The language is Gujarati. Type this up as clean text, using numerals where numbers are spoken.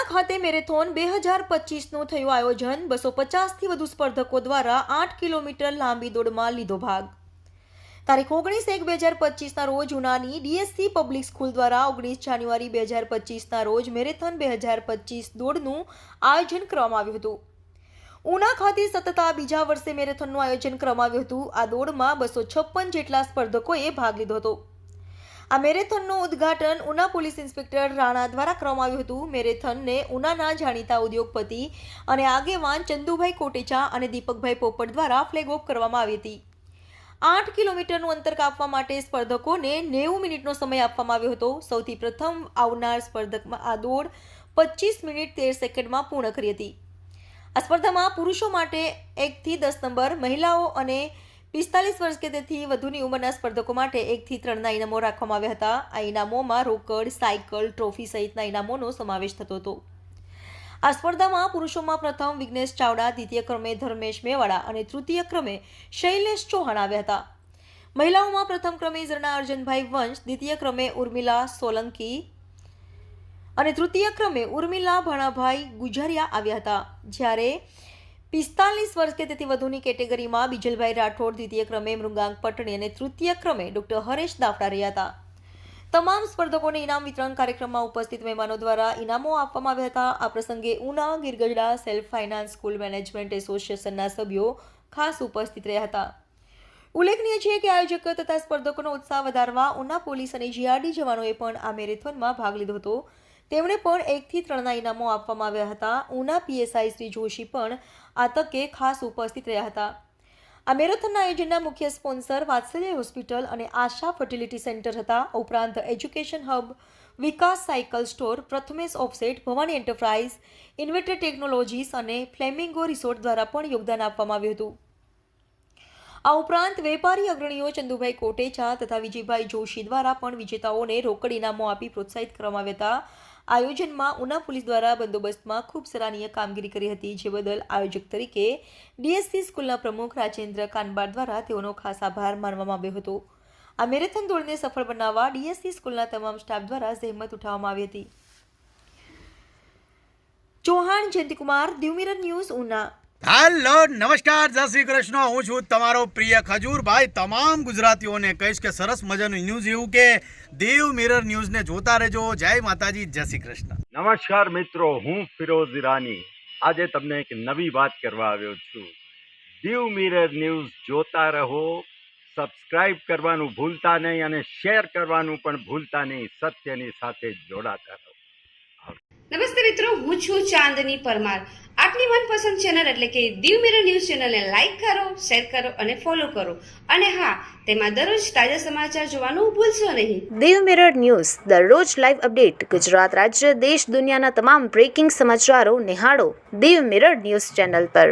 ખાતે મેરેથોન 2025નું થયું આયોજન। 250થી વધુ સ્પર્ધકો દ્વારા 8 કિલોમીટર લાંબી દોડમાં લીધો ભાગ। તારીખ 19/1/2025ના રોજ ઉનાની ડીએસસી પબ્લિક સ્કૂલ દ્વારા 19 જાન્યુઆરી 2025ના રોજ મેરેથોન 2025 દોડનું આયોજન કરવામાં આવ્યું હતું। ઉના ખાતે સતત આ બીજા વર્ષે મેરેથોનનું આયોજન કરવામાં આવ્યું હતું। આ દોડમાં 256 જેટલા સ્પર્ધકોએ ભાગ લીધો હતો। આ મેરેથોનનું ઉદ્ઘાટન ઉના પોલીસ ઇન્સ્પેક્ટર રાણા દ્વારા કરવામાં આવ્યું હતું। મેરેથોનને ઉનાના જાણીતા ઉદ્યોગપતિ અને આગેવાન ચંદુભાઈ કોટેચા અને દીપકભાઈ પોપટ દ્વારા ફ્લેગ ઓફ કરવામાં આવી હતી। 8 કિલોમીટરનું અંતર કાપવા માટે સ્પર્ધકોને 90 મિનિટનો સમય આપવામાં આવ્યો હતો। સૌથી પ્રથમ આવનાર સ્પર્ધકમાં આ દોડ 25 મિનિટ 13 સેકન્ડમાં પૂર્ણ કરી હતી। આ સ્પર્ધામાં પુરુષો માટે 1 થી 10 નંબર, મહિલાઓ અને 45 વર્ષ કે તેથી વધુની ઉંમરના સ્પર્ધકો માટે 1 થી 3ના ઇનામો રાખવામાં આવ્યા હતા। આ ઇનામોમાં રોકડ, સાયકલ, ટ્રોફી સહિતના ઇનામોનો સમાવેશ થતો હતો। આ સ્પર્ધામાં પુરુષોમાં પ્રથમ વિઘ્નેશ ચાવડા, દ્વિતીય ક્રમે ધર્મેશ મેવાડા અને તૃતીય ક્રમે શૈલેષ ચૌહાણ આવ્યા હતા। મહિલાઓમાં પ્રથમ ક્રમે ઝરણા અર્જનભાઈ વંશ, દ્વિતીય ક્રમે ઉર્મિલા સોલંકી અને તૃતીય ક્રમે ઉર્મિલા ભાણાભાઈ ગુજરિયા આવ્યા હતા। જ્યારે 45 વર્ષ કે તેથી વધુની કેટેગરીમાં બિજલભાઈ રાઠોડ, દ્વિતીય ક્રમે મૃગાંક પટણી અને તૃતીય ક્રમે ડોક્ટર હરેશ દાફડા રહ્યા હતા। તમામ સ્પર્ધકોને ઇનામ વિતરણ કાર્યક્રમમાં ઉપસ્થિત મહેમાનો દ્વારા ઇનામો આપવામાં આવ્યા હતા। આ પ્રસંગે Una Gir Gadhada self finance school management એસોસિએશનના સભ્યો ખાસ ઉપસ્થિત રહ્યા હતા। ઉલ્લેખનીય છે કે આયોજકો તથા સ્પર્ધકોનો ઉત્સાહ વધારવા ઉના પોલીસ અને જીઆરડી જવાનોએ પણ આ મેરેથોનમાં ભાગ લીધો હતો। તેમણે પણ 1 થી 3ના ઇનામો આપવામાં આવ્યા હતા। ઉના પીએસઆઈ શ્રી જોશી પણ આ તકે ખાસ ઉપસ્થિત રહ્યા હતા। આ મેરેથોનના આયોજનના મુખ્ય સ્પોન્સર વાત્સલ્ય હોસ્પિટલ અને આશા ફર્ટિલિટી સેન્ટર હતા। ઉપરાંત education hub, Vikas cycle store, Prathamesh offset, Bhavani enterprise, inverter technologies અને ફ્લેમિંગો રિસોર્ટ દ્વારા પણ યોગદાન આપવામાં આવ્યું હતું। આ ઉપરાંત વેપારી અગ્રણીઓ ચંદુભાઈ કોટેચા તથા વિજયભાઈ જોશી દ્વારા પણ વિજેતાઓને રોકડ ઇનામો આપી પ્રોત્સાહિત કરવામાં આવ્યા હતા। આયોજનમાં ઉના પોલીસ દ્વારા બંદોબસ્તમાં ખૂબ સરાહનીય કામગીરી કરી હતી, જે બદલ આયોજક તરીકે ડીએસસી સ્કૂલના પ્રમુખ રાજેન્દ્ર કાનબાર દ્વારા તેઓનો ખાસ આભાર માનવામાં આવ્યો હતો। આ મેરેથોન દોડને સફળ બનાવવા ડીએસસી સ્કૂલના તમામ સ્ટાફ દ્વારા જહેમત ઉઠાવવામાં આવી હતી। Chauhan Jayantikumar, Diu mirror news, Una. Hello, નમસ્કાર, જય શ્રી કૃષ્ણ। હું છું તમારો પ્રિય ખજૂરભાઈ। તમામ ગુજરાતીઓને કહીશ કે સરસ મજાનું ન્યૂઝ એવું કે દીવ મિરર ન્યૂઝને જોતા રહેજો। જય માતાજી, જય શ્રી કૃષ્ણ। નમસ્કાર મિત્રો, હું ફિરોઝ ઈરાની આજે તમને એક નવી વાત કરવા આવ્યો છું। દીવ મિરર ન્યૂઝ જોતા રહો, સબસ્ક્રાઇબ કરવાનું ભૂલતા નહીં અને શેર કરવાનું પણ ભૂલતા નહીં। સત્યની સાથે જોડાતા રહો। નમસ્તે મિત્રો, હું છું ચાંદની પરમાર। આપની મનપસંદ ચેનલ એટલે કે દીવ મિરર ન્યૂઝ ચેનલને લાઈક કરો, શેર કરો અને ફોલો કરો। અને હા, તેમાં દરરોજ તાજા સમાચાર જોવાનું ભૂલશો નહીં। દીવ મિરર ન્યૂઝ દરરોજ લાઈવ અપડેટ, ગુજરાત રાજ્ય, દેશ દુનિયાના તમામ બ્રેકિંગ સમાચારો નિહાળો દીવ મિરર ન્યૂઝ ચેનલ પર।